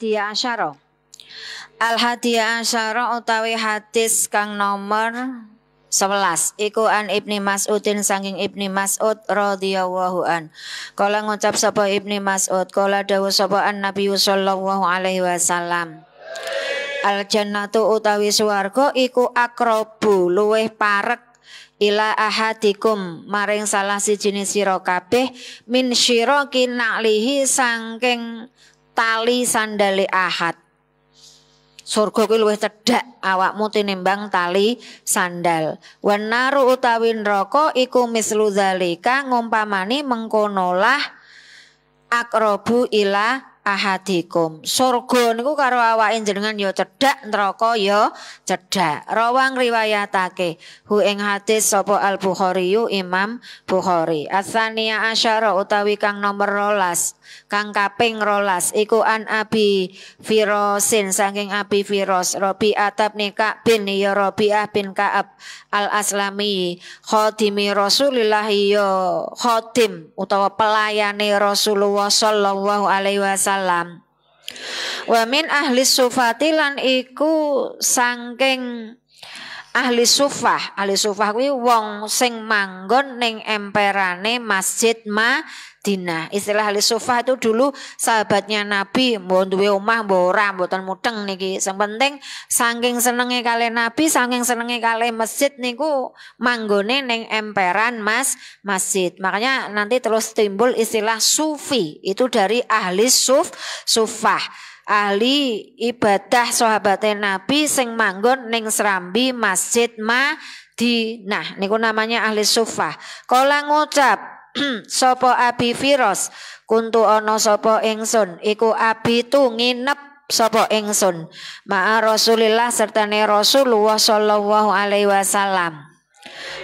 Al-Hadiya Asyara. Al-Hadiya Asyara utawi hadis kang nomor 11 iku an Ibni Mas'udin saking Ibni Mas'ud radhiyallahu an. Kala ngucap sapa Ibni Mas'ud, kala dawuh sapa Nabi sallallahu alaihi wasallam. Al jannatu utawi swarga iku akrabu luweh parek ila ahadikum maring salah siji sira kabeh min syiraki na'lihi saking tali sandale ahad. Surga kuwi luwih cedhak awakmu tinimbang tali sandal. Wan naru utawi neraka iku mislu zalika ngumpamani mengkonolah akrabu ila ahadikum. Surga niku karo awake jenengan ya cedhak, neraka ya cedhak. Rawang riwayatake hu ing hadis sapa Al Bukhari Imam Bukhari. Asaniya asyara utawi kang nomor 12 kang kaping 12 iku an Abi Firosin saking Abi Firos Rabi'ah bin Ka'b ya Rabi'ah bin Ka'ab Al Aslami khadimi Rasulillah ya khadim utawa pelayane Rasulullah sallallahu alaihi wasallam. Wa min ahli sufati lan iku saking ahli sufah. Ahli sufah kuwi wong sing manggon ning emperane Masjid Madinah. Istilah ahli sufah itu dulu sahabatnya Nabi, mbok duwe omah mbok ora mboten mudeng niki. Sing penting saking senenge kali Nabi, saking senenge kali masjid niku manggone ning emperan masjid. Makanya nanti terus timbul istilah sufi. Itu dari ahli sufah. Ahli ibadah sahabatnya Nabi sing manggon ning serambi Masjid Madinah niku namanya ahli sufah. Kala ngucap sapa Abi Firos kuntu ana sapa ingsun iku abi tu nginep sapa ingsun ma'a Rasulillah sertane Rasulullah sallallahu alaihi wasallam.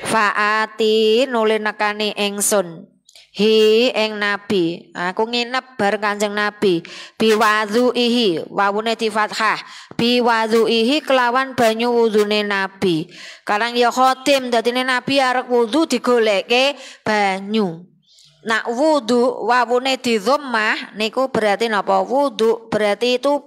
Faati nuli nekani ingsun hi ing Nabi, aku nginep bareng Kanjeng Nabi. Biwadhuihi, wawune di fathah. Biwadhuihi kelawan banyu wudune Nabi. Karang ya khotim dadine Nabi arep wudu digolekke banyu. Nak wudu wawune di dhammah niku berarti napa? Wudu berarti itu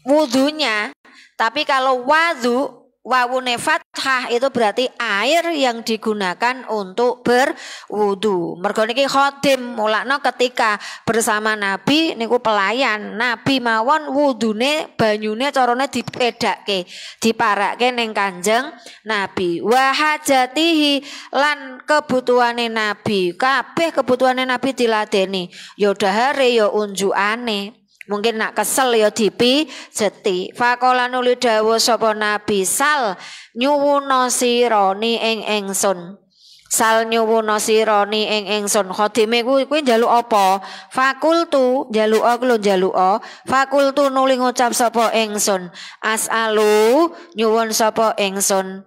wudunya. Tapi kalau wadu wawune fathah itu berarti air yang digunakan untuk berwudu. Mergo niki khodim mulakno ketika bersama Nabi niku pelayan. Nabi mawon wudune banyune carane dipedakke, diparake ning Kanjeng Nabi. Wa hajatihi lan kebutuhane Nabi. Kabeh kebutuhane Nabi diladeni. Ya dahare ya unjukane. Mungkin nak kesel ya dipijeti. Faqala nuli dawuh sapa Nabi sal nyuwuna sirani ing ingsun. Sal nyuwuna sirani ing ingsun. Khadime kuwi njaluk apa? Fakultu njaluk lho njaluk. Fakultu nuli ngucap sapa ingsun. As'alu nyuwun sapa ingsun.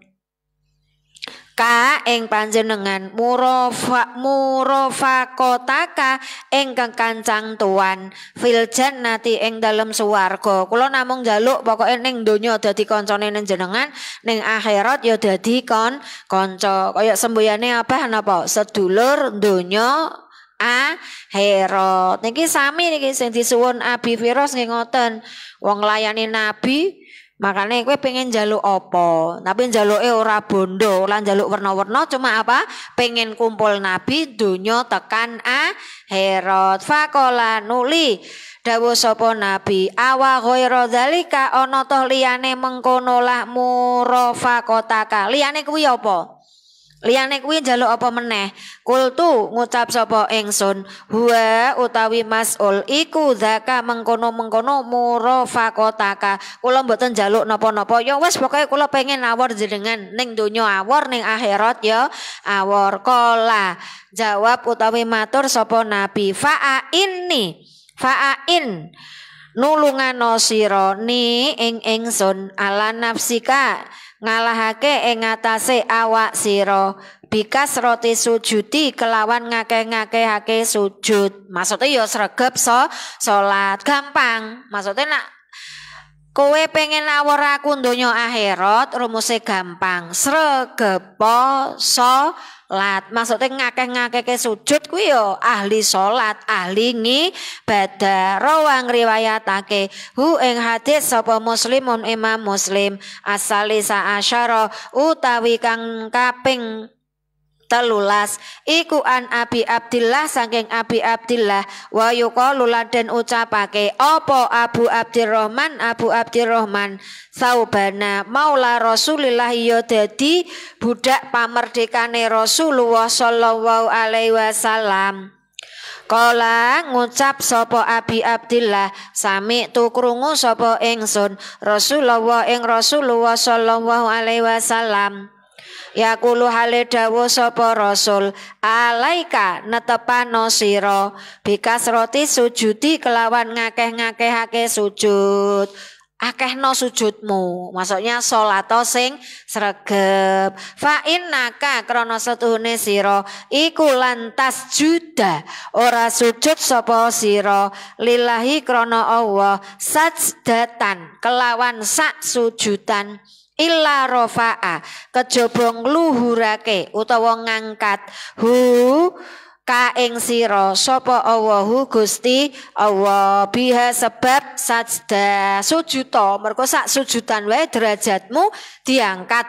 Ka ing panjenengan murafaqataka ingkang kancang tuan fil jannati ing dalem swarga. Kula namung njaluk pokoke ning donya dadi kancane jenengan, ning akhirat ya dadi kanca. Kaya semboyane apa napa? Sedulur donya akhirat. Niki sami niki sing disuwun Abi Firos nggih ngoten. Wong layani Nabi makanya kowe pengen jaluk apa? Tapi jaluke ora bondo, ora jaluk warna-warna, cuma apa? Pengen kumpul Nabi dunya tekan akhirat. Faqala nuli dawuh sapa Nabi, awa ghaira dzalika ana toh liyane mengkono lah murafaqataka. Liyane kuwi apa? Liyane kuwi njaluk apa meneh? Kultu ngucap sapa ingsun, huwa utawi mas'ul iku zaka mengkono-mengkono murafaqataka. Kula mboten njaluk napa-napa. Ya wis pokoke kula pengen awor jenengan ning donya awor, ning akhirat ya awor. Kala jawab utawi matur sapa Nabi, fa'in nulungano sira ni ing ingsun ala nafsika ngalahake ing atase awak sira bikas roti sujudi kelawan ngake-ngakehake sujud. Maksudnya ya sregep salat gampang. Maksudnya nak Kowe pengen awor aku donya akhirat, rumuse gampang. Sregepo salat. Maksudnya ngakeh-ngakehke sujud kuwi yo ahli salat, ahli ngibadah. Rawang riwayatake hu ing hadis sapa Muslimun Imam Muslim as-salisa asyara utawi kang kaping 13 iku an Abi Abdillah saking Abi Abdillah wa yuqalu lan ucapake apa Abu Abdurrahman Saubana maula Rasulillah ya dadi budak pamerdekane Rasulullah sallallahu alaihi wasallam. Kala ngucap sapa Abi Abdillah sami tu krungu sapa ingsun Rasulullah sallallahu alaihi wasallam yaqulu hale dawuh sapa Rasul alaika netepano sira bikasroti sujudi kelawan ngakeh-ngakehake sujud. Akehno sujudmu, maksudnya salato sing sregep. Fa innaka krana setuhune sira iku lantas juda ora sujud sapa sira lillahi krana Allah sajdatan kelawan sak sujudan illa rofa'a kejaba ngluhurake utawa ngangkat hu ka ing sira sapa Allahu Gusti Allah biha sebab sajda sujuta mergo sak sujudan wae derajatmu diangkat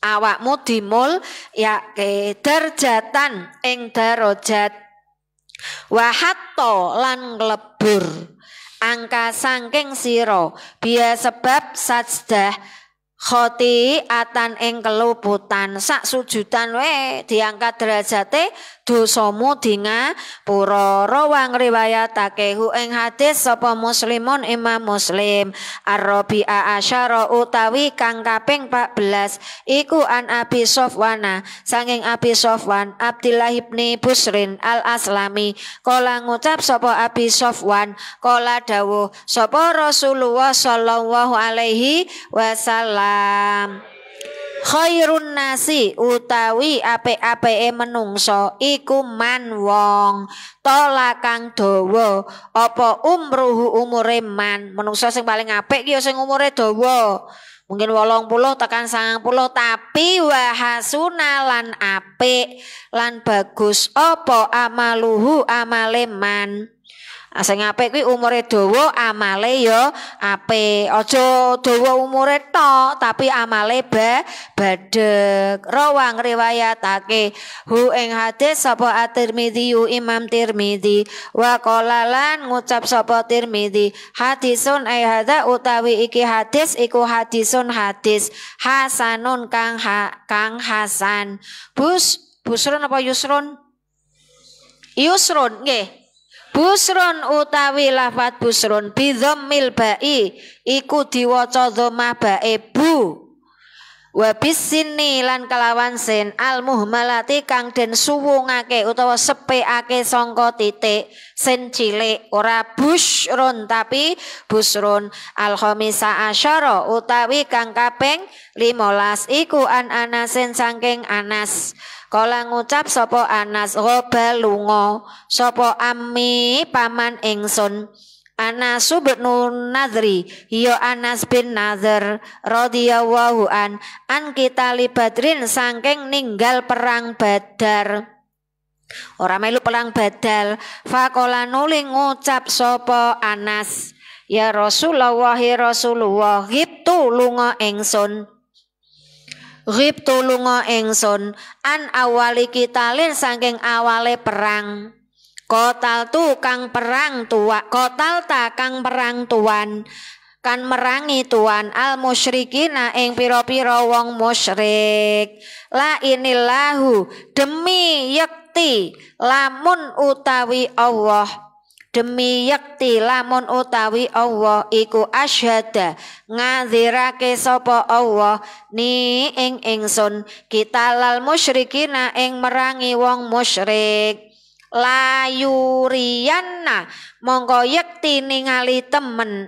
awakmu dimul ya ke derjatan ing darajat wa hatta lan nglebur angka saking sira biha sebab sajdah khoti atan ing keluputan sak sujudan we diangkat derajate dosamu dingapura. Rawang riwayatake hu ing hadis sapa Muslimun Imam Muslim ar-rabi'a asyara utawi kang kaping 14 iku an Abi Sofwana sanging Abi Sofwan Abdillah ibni Busrin al-Aslami kala ngucap sapa Abi Sofwan kala dawuh sapa Rasulullah sallallahu alaihi wasallam khairun nasi utawi apik-apike menungso iku man wong tola kang dawa apa umruhu umure man menungso sing paling apik ki ya sing umure dawa mungkin 80 tekan 90 tapi wahasuna lan apik lan bagus apa amaluhu amale man. Sing apik kuwi umure dawa, amale ya apik. Aja dawa umure tok, tapi amale badhek. Rawang riwayatake hu ing hadis sapa At-Tirmidzi Imam Tirmidzi wa qala lan ngucap sapa Tirmidzi hadisun ai hadza utawi iki hadis iku hadisun hadis hasanun kang hasan. Busrun apa yusrun? Yusrun nggih. Busrun utawi lafat busrun bidhammil ba'i iku diwaca dhammah bae bu wa bisinni lan kelawan sin al muhmalati kang den suwungake utawa sepekake sangka titik sin cilik ora busrun tapi busrun al khamisa asyara utawi kang kaping 15 iku an Anasin saking Anas. Kala ngucap sapa Anas roba lunga sapa ammi paman ingsun Anas bin Nadri ya Anas bin Nadhr radhiyallahu an kita libadrin saking ninggal perang Badar ora melu perang Badal faqala nuli ngucap sapa Anas ya Rasulullah ghibtu lunga ingsun Rib tulunga ingsun an awali kitalin saking awale perang kotal tu kang perang tua kotal ta kang perang tuan kan merangi tuan al musyrikina ing pira-pira wong musyrik la inillahu demi yakti lamun utawi Allah demi yakti lamun utawi Allah iku asyhada ngadzirake sapa Allah ni ing ingsun kita lal musyrikina ing merangi wong musyrik layuriyanna mongko yakti ningali temen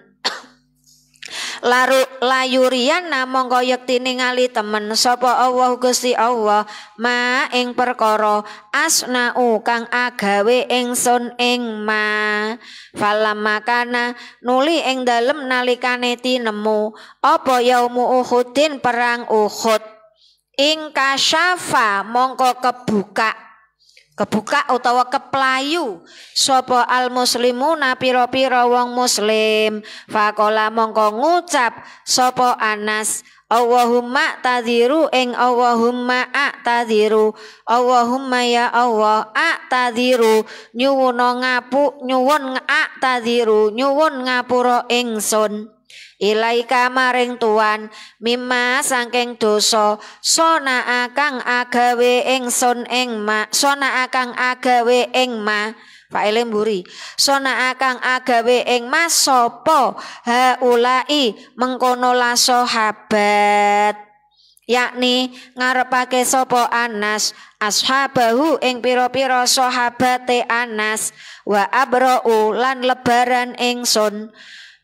layurian namung yekti ningali temen sapa Allah Gusti Allah ma ing perkara asnau kang agawe ingsun ing ma falamma kana nuli ing dalem nalikane tinemu apa yaumu Uhudin perang Uhud ing kasyafa mongko kebuka utawa keplayu sapa al muslimuna pira-pira wong muslim faqala mongko ngucap sapa Anas Allahumma tadhiru ing Allahumma a'tadhiru Allahumma ya Allah a'tadhiru nyuwun a'tadhiru nyuwun ngapura ingsun ilaika maring Tuhan mimma saking dosa sona akang agawe ingsun ing ma sona akang agawe ing ma faile mburi sona akang agawe ing ma sapa haulai mengkono la sahabat yakni ngarepake sapa Anas ashabahu ing pira-pira sahabate Anas wa abra'u lan lebaran ingsun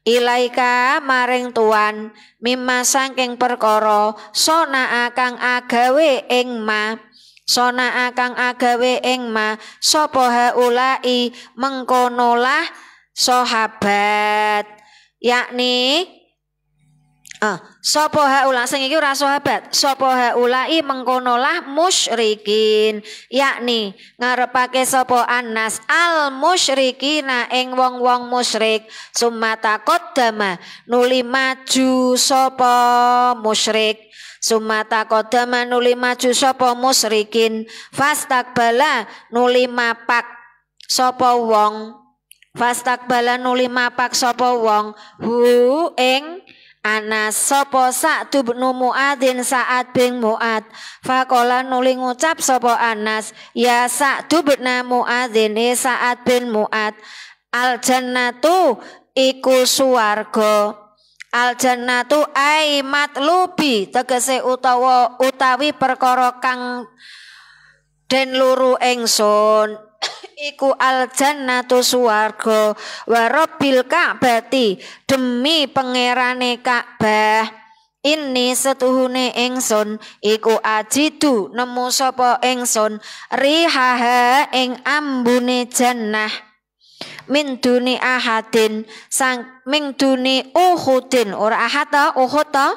ilaika maring Tuhan mimma saking perkara sona akang agawe ing ma sona akang agawe ing ma sapa haulai mengkonolah sahabat yakni sapa haula sing iki ora sahabat sapa haulai mengkonolah musyrikin yakni ngarepake sapa Anas al musyrikina ing wong-wong musyrik sumata qaddama nuli maju sapa musyrik sumata qaddama nuli maju sapa musyrikin fastakbala nuli mapak sapa wong fastakbala nuli mapak sapa wong hu ing Anas sapa Sa'd bin Mu'adzin Sa'ad bin Mu'ad faqala nuli ngucap sapa Anas ya Sa'd bin Mu'adzin Sa'ad bin Mu'ad al jannatu iku suwarga al jannatu ai matlubi tegese utawi perkara kang den luru ingsun iku al jannatu suwarga wa rabbil ka'bati demi pangerane Ka'bah ini setuhune ingsun iku ajidu nemu sapa ingsun rihaha ing ambune jannah min duni ahadin sang min duni Uhudin ora ahad ta Uhud ta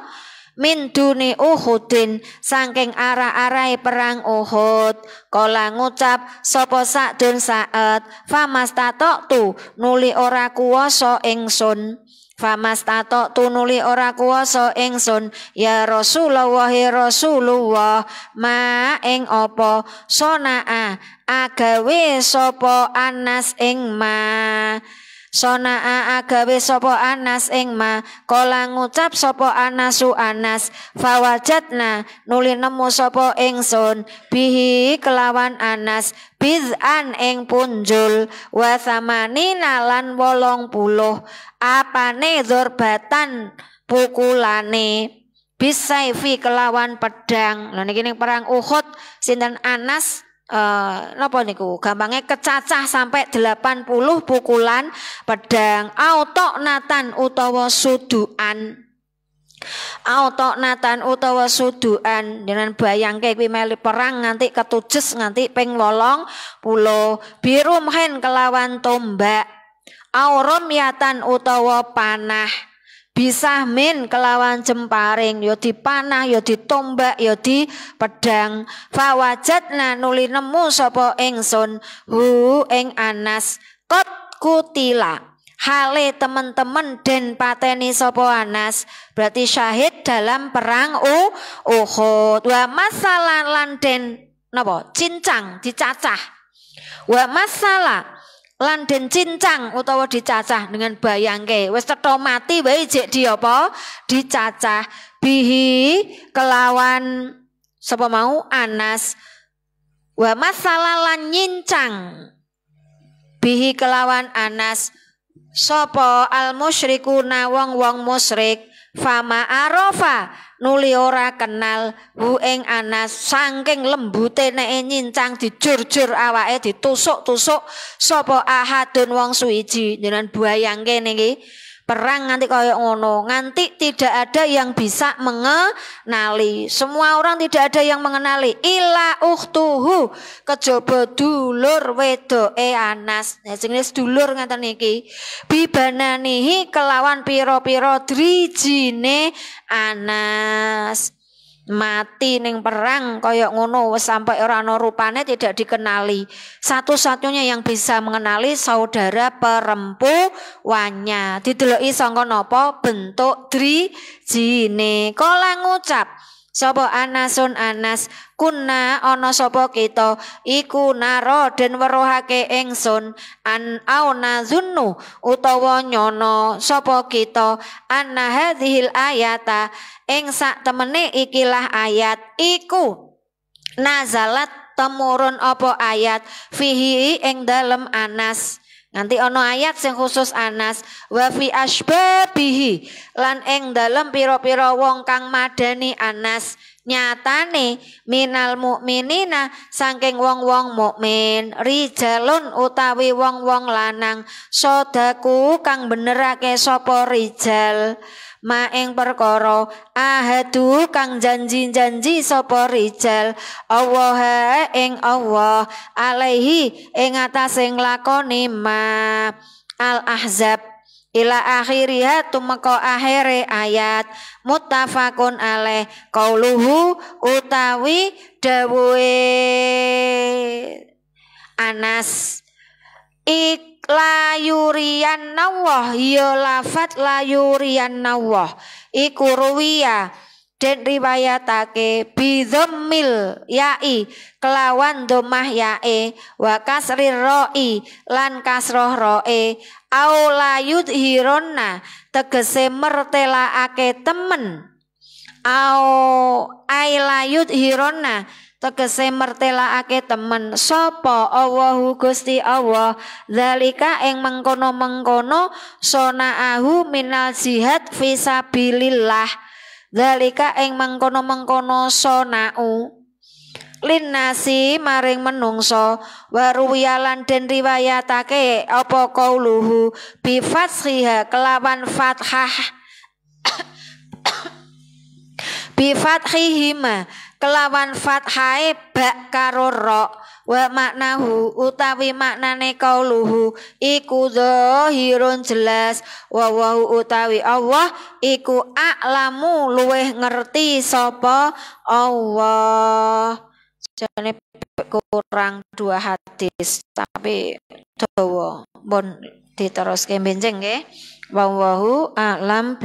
min duni Uhudin saking arah-arahe perang Uhud kala ngucap sapa Sa'dun Sa'ad famastatu nuli ora kuwasa ingsun famastatu nuli ora kuwasa ingsun ya Rasulullah Rasulullah ma ing apa sonaa agawe sapa Anas ing ma sonaa agawe sapa Anas ing ma kala ngucap sapa Anasu Anas fawajatna nuli nemu sapa ingsun bihi kelawan Anas bid'an ing punjul wa samanina lan 80 apane dzorbatan pukulane bisaifi kelawan pedang lha niki ning perang Uhud sinten Anas napa niku gampangnya kecacah sampai 80 pukulan pedang autok natan utawa suduan dengan bayangke kuwi melu perang nganti ketujes nganti ping 80 birumhen kelawan tombak aurum yatan utawa panah bisa min kelawan jemparing ya dipanah ya ditombak ya di pedang fawajatna nuli nemu sapa ingsun hu ing Anas qad kutila hale teman-teman den pateni sapa Anas berarti syahid dalam perang Uhud wa masalah lan den napa cincang dicacah wa masalah lan den cincang utawa dicacah dengan bayangke wis cetha mati wae jek di apa dicacah bihi kelawan sapa mau Anas wa masalah lan nyincang bihi kelawan Anas sapa al musyrikuna wong-wong musyrik fama arafa nuli ora kenal hu ing Anas saking lembute nek nyincang dijur-jur awake ditusuk-tusuk sapa ahadun wong suwiji jenengan bayangke niki perang nganti kaya ngono, nganti tidak ada yang bisa mengenali. Semua orang tidak ada yang mengenali. Illa ukhtuhu, kejaba dulur wedoke Anas. Ya jenis dulur ngaten niki. Bibananihi kelawan pira-pira drijine Anas. Mati ning perang kaya ngono wis sampai ora ana rupane, tidak dikenali. Satu-satunya yang bisa mengenali saudara perempuannya. Dideloki sangka napa? Bentuk drijine. Kala ngucap sapa Anasun Anas, kunna ana sapa kita iku naro den weruhake ingsun an auna zunnu utawa nyono sapa kita anna hadhil ayata ing sak temene ikilah ayat iku nazalat temurun apa ayat fihi ing dalem Anas. Nanti ono ayat sing khusus Anas wa fi asbabihi lan ing dalem pira-pira wong kang madani Anas nyatane minal mukminina saking wong-wong mukmin rijalun utawi wong-wong lanang sodaku kang benerake sapa rijal ma ing perkara ahadu kang janji-janji sapa rijal Allah ing Allah alaihi ing atase nglakoni ma al ahzab ila akhiriha tumeka akhire ayat muttafaqun alaih qauluhu utawi dawuhe Anas layurian nawah ya lafat layurian nawah iku ruwiya den riwayatake bidhammil ya'i kelawan dhammah ya'i wa kasrir ra'i lan kasroh ra'i au layud hironna tegese mertelaake temen au ailayud hironna tegese mertelaake temen sapa Allahu Gusti Allah zalika ing mengkono-mengkono sonaahu minal jihad fisabilillah zalika ing mengkono-mengkono sonau linnasi maring menungso waruwiyalan den riwayatake apa qauluhu bi fatshiha kelawan fathah bi fathihima kelawan fathae bak karo ra wa maknahu utawi maknane qauluhu iku zahirun jelas wa utawi Allah iku a'lamu luweh ngerti sapa Allah. Jane kurang 2 hadis tapi dawa pun diteruske benjing nggih. Wallahu a'lam.